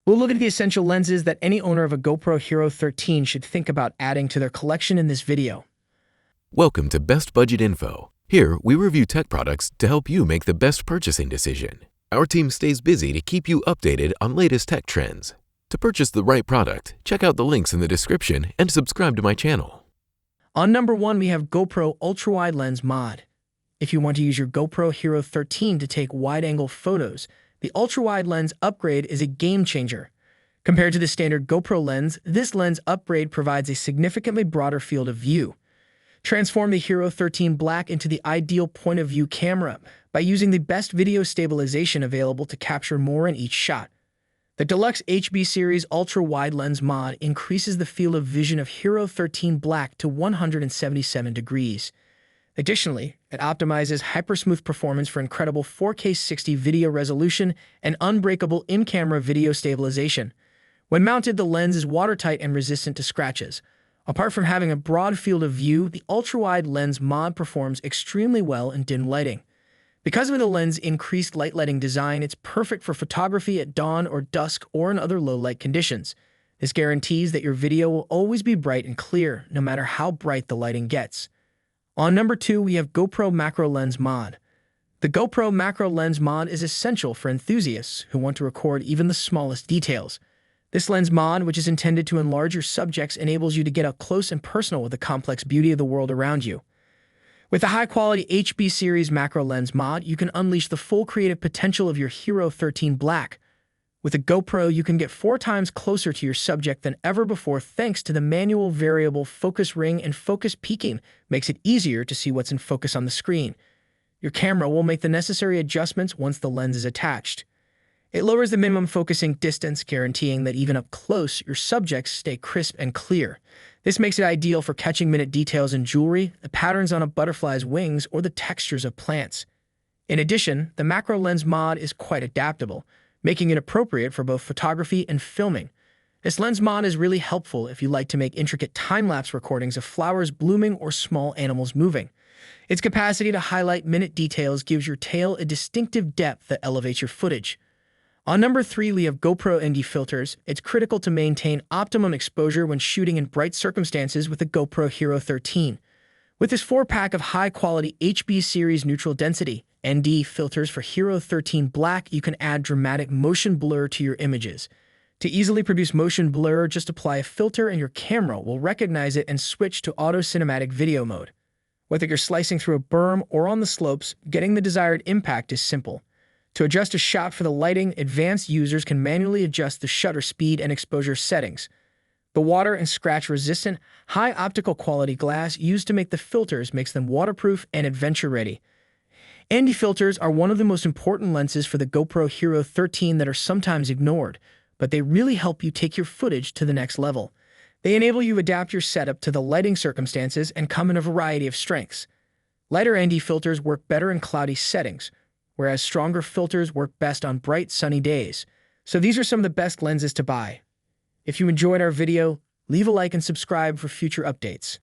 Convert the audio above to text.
We'll look at the essential lenses that any owner of a GoPro Hero 13 should think about adding to their collection in this video. Welcome to Best Budget Info. Here, we review tech products to help you make the best purchasing decision. Our team stays busy to keep you updated on latest tech trends. To purchase the right product, check out the links in the description and subscribe to my channel. On number 1, we have GoPro Ultra-Wide Lens Mod. If you want to use your GoPro Hero 13 to take wide-angle photos, the ultra-wide lens upgrade is a game changer. Compared to the standard GoPro lens, this lens upgrade provides a significantly broader field of view. Transform the Hero 13 Black into the ideal point-of-view camera by using the best video stabilization available to capture more in each shot. The Deluxe HB Series Ultra-Wide Lens Mod increases the field of vision of Hero 13 Black to 177 degrees. Additionally, it optimizes hypersmooth performance for incredible 4K 60 video resolution and unbreakable in-camera video stabilization. When mounted, the lens is watertight and resistant to scratches. Apart from having a broad field of view, the ultra-wide lens mod performs extremely well in dim lighting. Because of the lens's increased light letting design, it's perfect for photography at dawn or dusk or in other low-light conditions. This guarantees that your video will always be bright and clear, no matter how bright the lighting gets. On number 2, we have GoPro Macro Lens Mod. The GoPro Macro Lens Mod is essential for enthusiasts who want to record even the smallest details. This lens mod, which is intended to enlarge your subjects, enables you to get up close and personal with the complex beauty of the world around you. With the high-quality HB Series Macro Lens Mod, you can unleash the full creative potential of your Hero 13 Black. With a GoPro, you can get 4 times closer to your subject than ever before thanks to the manual variable focus ring, and focus peaking makes it easier to see what's in focus on the screen. Your camera will make the necessary adjustments once the lens is attached. It lowers the minimum focusing distance, guaranteeing that even up close, your subjects stay crisp and clear. This makes it ideal for catching minute details in jewelry, the patterns on a butterfly's wings, or the textures of plants. In addition, the Macro Lens Mod is quite adaptable, making it appropriate for both photography and filming. This lens mod is really helpful if you like to make intricate time-lapse recordings of flowers blooming or small animals moving. Its capacity to highlight minute details gives your tale a distinctive depth that elevates your footage. On number 3, we have GoPro ND filters. It's critical to maintain optimum exposure when shooting in bright circumstances with the GoPro Hero 13. With this 4-pack of high-quality HB Series Neutral Density ND filters for Hero 13 Black, you can add dramatic motion blur to your images. To easily produce motion blur, just apply a filter and your camera will recognize it and switch to auto cinematic video mode. Whether you're slicing through a berm or on the slopes, getting the desired impact is simple. To adjust a shot for the lighting, advanced users can manually adjust the shutter speed and exposure settings. The water and scratch-resistant, high optical quality glass used to make the filters makes them waterproof and adventure-ready. ND filters are one of the most important lenses for the GoPro Hero 13 that are sometimes ignored, but they really help you take your footage to the next level. They enable you to adapt your setup to the lighting circumstances and come in a variety of strengths. Lighter ND filters work better in cloudy settings, whereas stronger filters work best on bright, sunny days. So these are some of the best lenses to buy. If you enjoyed our video, leave a like and subscribe for future updates.